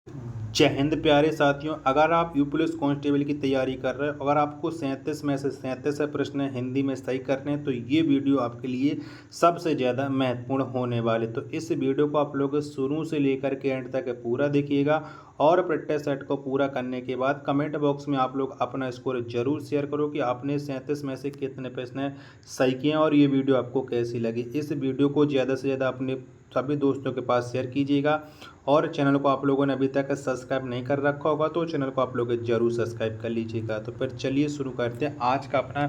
जय हिंद प्यारे साथियों। अगर आप यू पुलिस कांस्टेबल की तैयारी कर रहे हो, अगर आपको 37 में से 37 प्रश्न हिंदी में सही करने हैं तो ये वीडियो आपके लिए सबसे ज़्यादा महत्वपूर्ण होने वाले। तो इस वीडियो को आप लोग शुरू से लेकर के एंड तक पूरा देखिएगा और प्रैक्टिस सेट को पूरा करने के बाद कमेंट बॉक्स में आप लोग अपना स्कोर जरूर शेयर करो कि आपने 37 में से कितने प्रश्न सही किए और ये वीडियो आपको कैसी लगी। इस वीडियो को ज़्यादा से ज़्यादा अपने सभी दोस्तों के पास शेयर कीजिएगा और चैनल को आप लोगों ने अभी तक सब्सक्राइब नहीं कर रखा होगा तो चैनल को आप लोग जरूर सब्सक्राइब कर लीजिएगा। तो फिर चलिए शुरू करते हैं आज का अपना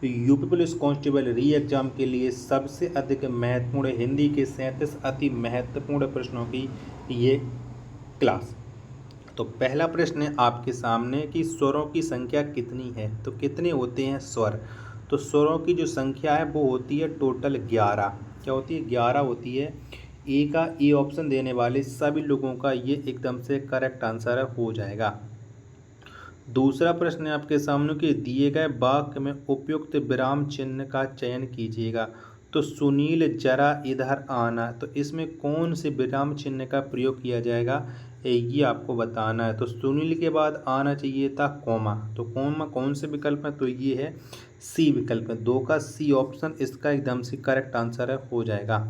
यूपी पुलिस कांस्टेबल री एग्जाम के लिए सबसे अधिक महत्वपूर्ण हिंदी के 37 अति महत्वपूर्ण प्रश्नों की ये क्लास। तो पहला प्रश्न है आपके सामने कि स्वरों की संख्या कितनी है। तो कितने होते हैं स्वर। तो स्वरों की जो संख्या है वो होती है टोटल 11। क्या होती है? 11 होती है। ए का ए ऑप्शन देने वाले सभी लोगों का ये एकदम से करेक्ट आंसर हो जाएगा। दूसरा प्रश्न है आपके सामने कि दिए गए वाक्य में उपयुक्त विराम चिन्ह का चयन कीजिएगा। तो सुनील जरा इधर आना, तो इसमें कौन से विराम चिन्ह का प्रयोग किया जाएगा ये आपको बताना है। तो सुनील के बाद आना चाहिए था कॉमा। तो कॉमा कौन से विकल्प में? तो ये है सी विकल्प में। 2 का सी ऑप्शन इसका एकदम से करेक्ट आंसर हो जाएगा।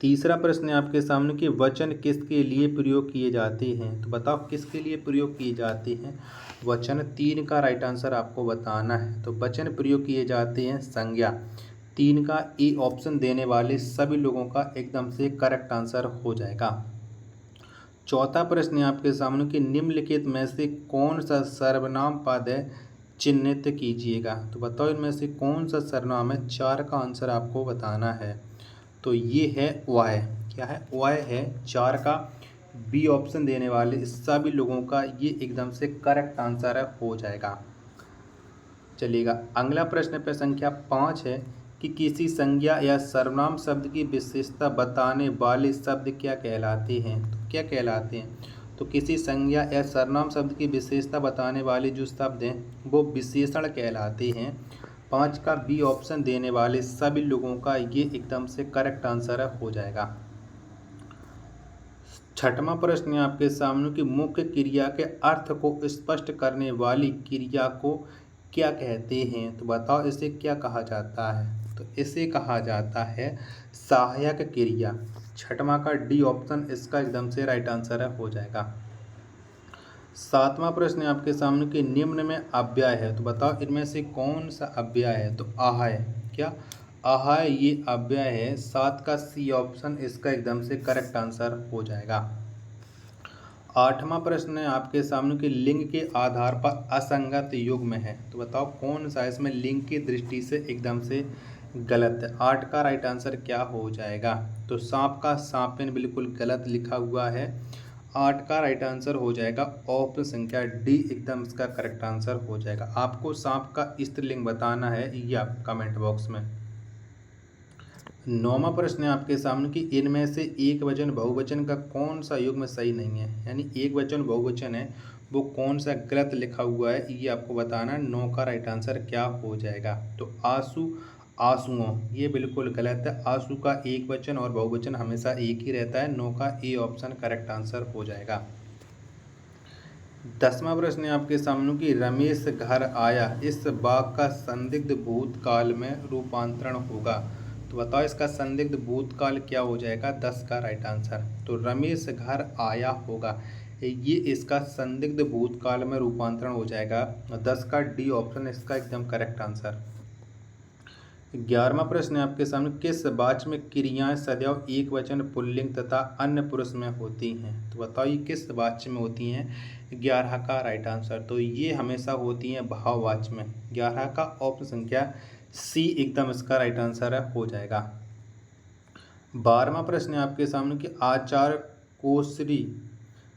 तीसरा प्रश्न है आपके सामने कि वचन किसके लिए प्रयोग किए जाते हैं। तो बताओ किसके लिए प्रयोग किए जाते हैं वचन। 3 का राइट आंसर आपको बताना है। तो वचन प्रयोग किए जाते हैं संज्ञा। 3 का ए ऑप्शन देने वाले सभी लोगों का एकदम से करेक्ट आंसर हो जाएगा। चौथा प्रश्न है आपके सामने कि निम्नलिखित में से कौन सा सर्वनाम पद है चिन्हित कीजिएगा। तो बताओ इनमें से कौन सा सर्वनाम है। 4 का आंसर आपको बताना है। तो ये है वाय। क्या है? वाय है। 4 का बी ऑप्शन देने वाले सभी लोगों का ये एकदम से करेक्ट आंसर हो जाएगा। चलिएगा अगला प्रश्न पे संख्या 5 है कि किसी संज्ञा या सर्वनाम शब्द की विशेषता बताने वाले शब्द क्या कहलाते हैं। तो क्या कहलाते हैं? तो किसी संज्ञा या सर्वनाम शब्द की विशेषता बताने वाले जो शब्द हैं वो विशेषण कहलाते हैं। 5 का बी ऑप्शन देने वाले सभी लोगों का ये एकदम से करेक्ट आंसर हो जाएगा। छठवां प्रश्न है आपके सामने कि मुख्य क्रिया के अर्थ को स्पष्ट करने वाली क्रिया को क्या कहते हैं। तो बताओ इसे क्या कहा जाता है। तो इसे कहा जाता है सहायक क्रिया। छठवां का डी ऑप्शन इसका एकदम से राइट आंसर हो जाएगा। सातवां प्रश्न है आपके सामने कि निम्न में अव्यय है। तो बताओ इनमें से कौन सा अव्यय है। तो आहाय। क्या? आहाय ये अव्यय है। 7 का सी ऑप्शन इसका एकदम से करेक्ट आंसर हो जाएगा। आठवां प्रश्न है आपके सामने कि लिंग के आधार पर असंगत युग्म है। तो बताओ कौन सा इसमें लिंग की दृष्टि से एकदम से गलत है। 8 का राइट आंसर क्या हो जाएगा। तो सांप का सांपिन बिल्कुल गलत लिखा हुआ है। 8 का राइट आंसर हो जाएगा ऑप्शन संख्या डी एकदम इसका करेक्ट आंसर हो जाएगा। आपको सांप का स्त्रीलिंग बताना है ये आप कमेंट बॉक्स में। नौवां प्रश्न है आपके सामने कि इनमें से एक वचन बहुवचन का कौन सा युग्म सही नहीं है। यानी एक वचन बहुवचन है वो कौन सा गलत लिखा हुआ है ये आपको बताना है। 9 का राइट आंसर क्या हो जाएगा। तो आंसू आंसुओं ये बिल्कुल गलत है। आंसू का एक वचन और बहुवचन हमेशा एक ही रहता है। 9 का ए ऑप्शन करेक्ट आंसर हो जाएगा। 10वां प्रश्न है आपके सामने कि रमेश घर आया इस वाक्य का संदिग्ध भूतकाल में रूपांतरण होगा। तो बताओ इसका संदिग्ध भूतकाल क्या हो जाएगा। 10 का राइट आंसर। तो रमेश घर आया होगा ये इसका संदिग्ध भूतकाल में रूपांतरण हो जाएगा। 10 का डी ऑप्शन इसका एकदम करेक्ट आंसर। 11वां प्रश्न है आपके सामने किस वाच्य में क्रियाएं सदैव एक वचन पुल्लिंग तथा अन्य पुरुष में होती हैं। तो बताओ ये किस वाच्य में होती हैं। 11 का राइट आंसर। तो ये हमेशा होती हैं भाववाच्य में। 11 का ऑप्शन संख्या सी एकदम इसका राइट आंसर हो जाएगा। 12वां प्रश्न है आपके सामने कि आचार्य कोश्री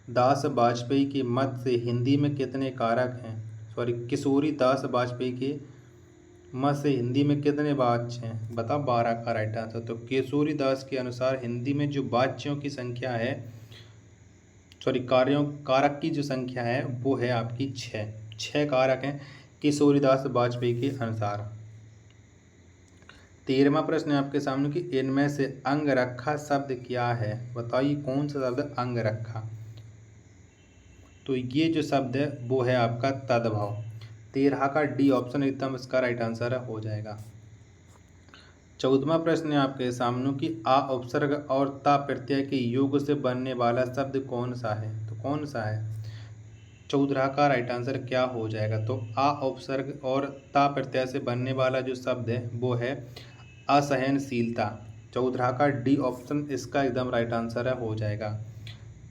दास वाजपेयी के मत से हिंदी में कितने कारक हैं। किशोरी दास वाजपेयी के मत से हिंदी में कितने वाच्य हैं। बताओ 12 का राइट आंसर। तो केशोरी दास के अनुसार हिंदी में जो वाच्यों की संख्या है कार्यों कारक की जो संख्या है वो है आपकी 6 कारक हैं किशोरी दास वाजपेयी के अनुसार। 13वां प्रश्न है आपके सामने कि इनमें से अंगरखा शब्द क्या है। बताइए कौन सा शब्द अंगरखा। तो ये जो शब्द है वो है आपका तद्भव। 13 का डी ऑप्शन एकदम इसका राइट आंसर हो जाएगा। 14वां प्रश्न है आपके सामने कि आ उपसर्ग और ता प्रत्यय के योग से बनने वाला शब्द कौन सा है, तो कौन सा है। 14 का राइट आंसर क्या हो जाएगा, तो आ उपसर्ग और ता प्रत्यय से बनने वाला जो शब्द है वो है असहनशीलता। 14 का डी ऑप्शन इसका एकदम राइट आंसर है हो जाएगा।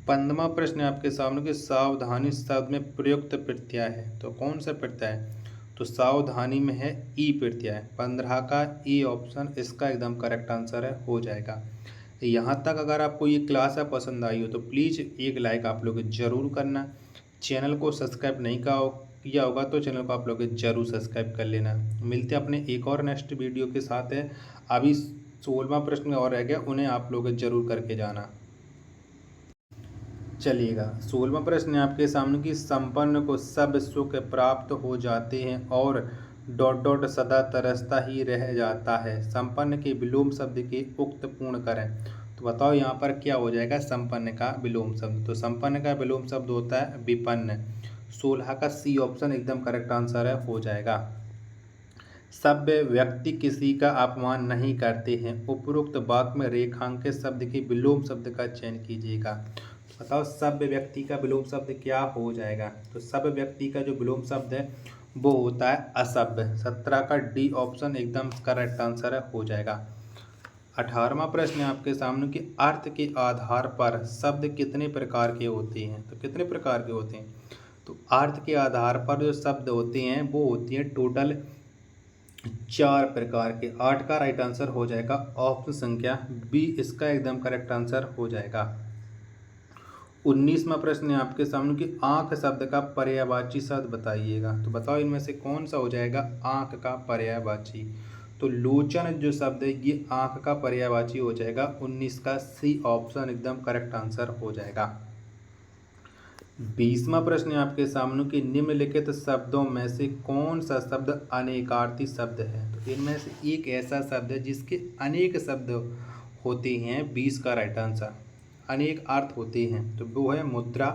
15वां प्रश्न है आपके सामने कि सावधानी शब्द में प्रयुक्त प्रत्यय है, तो कौन सा प्रत्यय है, तो सावधानी में है ई प्रत्यय। 15 का ई ऑप्शन इसका एकदम करेक्ट आंसर है हो जाएगा। यहाँ तक अगर आपको ये क्लास है पसंद आई हो तो प्लीज़ एक लाइक आप लोग ज़रूर करना। चैनल को सब्सक्राइब नहीं किया होगा तो चैनल को आप लोग ज़रूर सब्सक्राइब कर लेना। मिलते हैं अपने एक और नेक्स्ट वीडियो के साथ है। अभी 16वां प्रश्न और रह गया, उन्हें आप लोग ज़रूर करके जाना। चलिएगा 16वां प्रश्न है आपके सामने कि संपन्न को सब सुख प्राप्त हो जाते हैं और डॉट डॉट सदा तरसता ही रह जाता है, संपन्न के विलोम शब्द के उक्त पूर्ण करें। तो बताओ यहाँ पर क्या हो जाएगा संपन्न का विलोम शब्द, तो संपन्न का विलोम शब्द होता है विपन्न। 16 का सी ऑप्शन एकदम करेक्ट आंसर है हो जाएगा। सभ्य व्यक्ति किसी का अपमान नहीं करते हैं, उपरोक्त वाक्य में रेखांकित शब्द के विलोम शब्द का चयन कीजिएगा। बताओ सभ्य व्यक्ति का विलोम शब्द क्या हो जाएगा, तो सभ्य व्यक्ति का जो विलोम शब्द है वो होता है असभ्य। 17 का डी ऑप्शन एकदम करेक्ट आंसर है हो जाएगा। 18वां प्रश्न है आपके सामने कि अर्थ के आधार पर शब्द कितने प्रकार के होते हैं, तो कितने प्रकार के होते हैं, तो अर्थ के आधार पर जो शब्द होते हैं वो होती हैं टोटल 4 प्रकार के। 8 का राइट आंसर हो जाएगा ऑप्शन संख्या बी इसका एकदम करेक्ट आंसर हो जाएगा। 19वां प्रश्न है आपके सामने कि आंख शब्द का पर्यायवाची शब्द बताइएगा। तो बताओ इनमें से कौन सा हो जाएगा आंख का पर्यायवाची, तो लोचन जो शब्द है ये आंख का पर्यायवाची हो जाएगा। 19 का सी ऑप्शन एकदम करेक्ट आंसर हो जाएगा। 20वां प्रश्न है आपके सामने कि निम्नलिखित शब्दों में से कौन सा शब्द अनेकार्थी शब्द है, तो इनमें से एक ऐसा शब्द है जिसके अनेक शब्द होते हैं। 20 का राइट आंसर अनेक अर्थ होते हैं, तो वो है मुद्रा।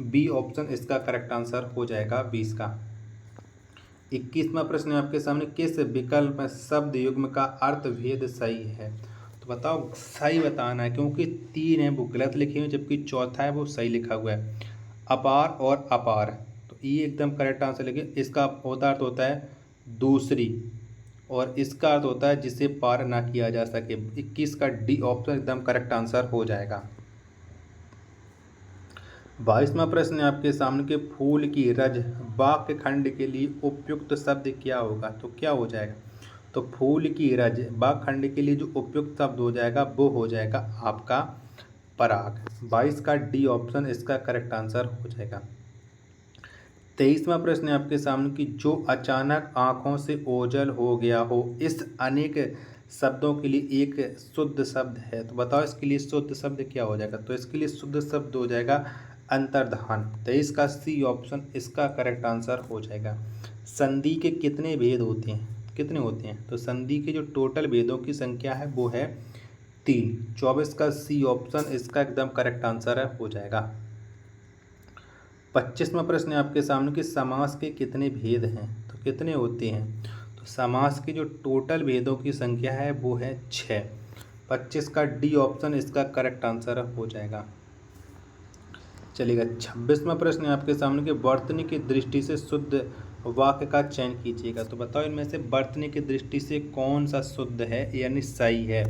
बी ऑप्शन इसका करेक्ट आंसर हो जाएगा 20 का। 21वां प्रश्न है आपके सामने किस विकल्प में शब्द युग्म का अर्थ भेद सही है, तो बताओ सही बताना है क्योंकि 3 है वो गलत लिखे हुए जबकि चौथा है वो सही लिखा हुआ है। अपार और अपार, तो ये एकदम करेक्ट आंसर लिखिए। इसका अर्थ होता है दूसरी और इसका अर्थ होता है जिसे पार ना किया जा सके। 21 का डी ऑप्शन एकदम करेक्ट आंसर हो जाएगा। 22वां प्रश्न है आपके सामने के फूल की रज वाक्य खंड के लिए उपयुक्त शब्द क्या होगा, तो क्या हो जाएगा, तो फूल की रज वाक्य खंड के लिए जो उपयुक्त शब्द हो जाएगा वो हो जाएगा आपका पराग। 22 का डी ऑप्शन इसका करेक्ट आंसर हो जाएगा। 23वां प्रश्न है आपके सामने कि जो अचानक आँखों से ओझल हो गया हो, इस अनेक शब्दों के लिए एक शुद्ध शब्द है, तो बताओ इसके लिए शुद्ध शब्द क्या हो जाएगा, तो इसके लिए शुद्ध शब्द हो जाएगा अंतर्धान। 23 का सी ऑप्शन इसका करेक्ट आंसर हो जाएगा। संधि के कितने भेद होते हैं, कितने होते हैं, तो संधि के जो टोटल भेदों की संख्या है वो है 3। 24 का सी ऑप्शन इसका एकदम करेक्ट आंसर है हो जाएगा। 25वां प्रश्न है आपके सामने कि समास के कितने भेद हैं, तो कितने होते हैं, तो समास के जो टोटल भेदों की संख्या है वो है 6। 25 का डी ऑप्शन इसका करेक्ट आंसर हो जाएगा। चलिएगा 26वां प्रश्न है आपके सामने कि वर्तनी की दृष्टि से शुद्ध वाक्य का चयन कीजिएगा। तो बताओ इनमें से वर्तनी की दृष्टि से कौन सा शुद्ध है यानी सही है।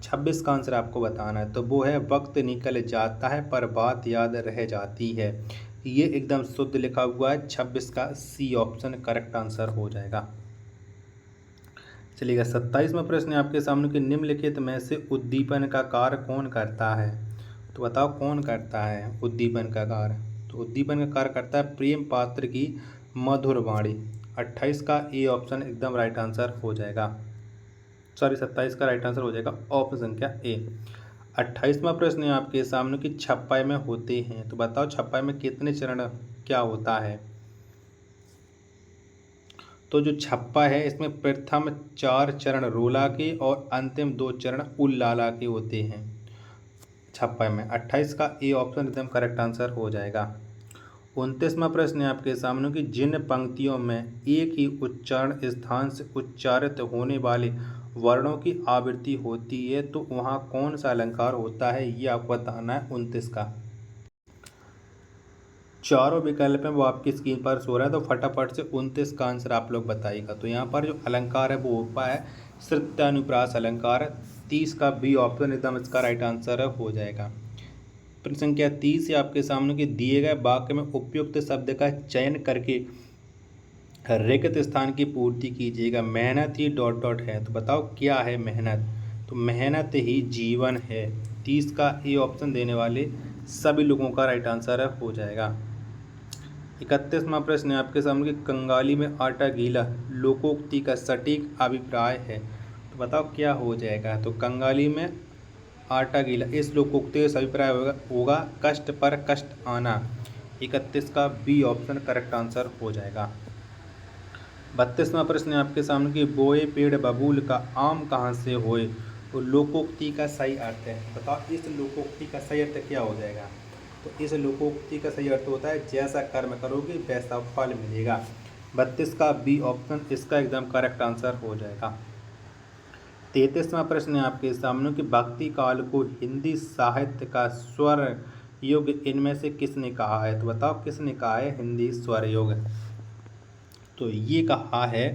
26 का आंसर आपको बताना है, तो वो है वक्त निकल जाता है पर बात याद रह जाती है। ये एकदम शुद्ध लिखा हुआ है। 26 का सी ऑप्शन करेक्ट आंसर हो जाएगा। चलिएगा 27वां प्रश्न है आपके सामने कि निम्नलिखित में से उद्दीपन का कार्य कौन करता है, तो बताओ कौन करता है उद्दीपन का कार्य, तो उद्दीपन का कार्य करता है प्रेम पात्र की मधुर वाणी। 28 का ए ऑप्शन एकदम राइट आंसर हो जाएगा। 27 का राइट आंसर हो जाएगा ऑप्शन संख्या ए। 28वां प्रश्न है आपके सामने कि छप्पाई में होते हैं, तो बताओ छप्पाई में कितने चरण क्या होता है, तो जो छप्पा है इसमें प्रथम 4 चरण रोला के और अंतिम 2 चरण उल्लाला के होते हैं छप्पा में। 28 का ए ऑप्शन एकदम करेक्ट आंसर हो जाएगा। 29वां प्रश्न है आपके सामने कि जिन पंक्तियों में एक ही उच्चारण स्थान से उच्चारित होने वाले वर्णों की आवृत्ति होती है तो वहाँ कौन सा अलंकार होता है, ये आपको बताना है 29 का। चारों विकल्प हैं वो आपकी स्क्रीन पर सो रहा है, तो फटाफट से 29 का आंसर आप लोग बताइएगा। तो यहाँ पर जो अलंकार है वो होता है श्रुत्यानुप्रास अलंकार। 30 का बी ऑप्शन एकदम इसका राइट आंसर हो जाएगा। प्रश्न संख्या 30 है आपके सामने कि दिए गए वाक्य में उपयुक्त शब्द का चयन करके रिक्त स्थान की पूर्ति कीजिएगा। मेहनत ही डॉट डॉट है, तो बताओ क्या है मेहनत, तो मेहनत ही जीवन है। 30 का ए ऑप्शन देने वाले सभी लोगों का राइट आंसर हो जाएगा। 31वां प्रश्न है आपके सामने कि कंगाली में आटा गीला लोकोक्ति का सटीक अभिप्राय है, तो बताओ क्या हो जाएगा। तो कंगाली में आटा गीला, इस लोकोक्ति का अभिप्राय होगा कष्ट पर कष्ट आना। 31 का बी ऑप्शन करेक्ट आंसर हो जाएगा। 32वां प्रश्न है आपके सामने कि बोए पेड़ बबूल का आम कहाँ से होए, तो लोकोक्ति का सही अर्थ है। बताओ इस लोकोक्ति का सही अर्थ क्या हो जाएगा। तो इस लोकोक्ति का सही अर्थ होता है जैसा कर्म करोगे वैसा फल मिलेगा। 32 का बी ऑप्शन इसका एकदम करेक्ट आंसर हो जाएगा। 33वां प्रश्न है आपके सामने कि भक्ति काल को हिंदी साहित्य का स्वर युग इनमें से किसने कहा है, तो बताओ किसने कहा है हिंदी स्वर युग। तो ये कहा है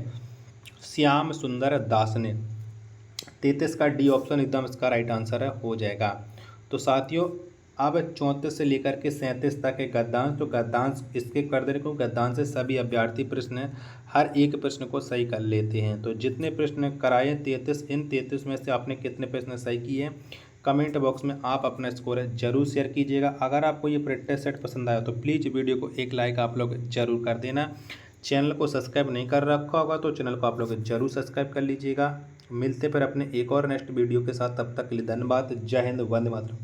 श्याम सुंदर दास ने। 33 का डी ऑप्शन एकदम इसका राइट आंसर हो जाएगा। तो साथियों अब 34 से लेकर के 37 तक है गद्यांश, तो गद्यांश इसके कर देने को गद्यांश से सभी अभ्यर्थी प्रश्न हर एक प्रश्न को सही कर लेते हैं। तो जितने प्रश्न कराए 33, इन 33 में से आपने कितने प्रश्न सही किए कमेंट बॉक्स में आप अपना स्कोर जरूर शेयर कीजिएगा। अगर आपको ये प्रैक्टिस सेट पसंद आया तो प्लीज़ वीडियो को एक लाइक आप लोग जरूर कर देना। चैनल को सब्सक्राइब नहीं कर रखा होगा तो चैनल को आप लोग जरूर सब्सक्राइब कर लीजिएगा। मिलते फिर अपने एक और नेक्स्ट वीडियो के साथ, तब तक के लिए धन्यवाद। जय हिंद, वंदे मातरम।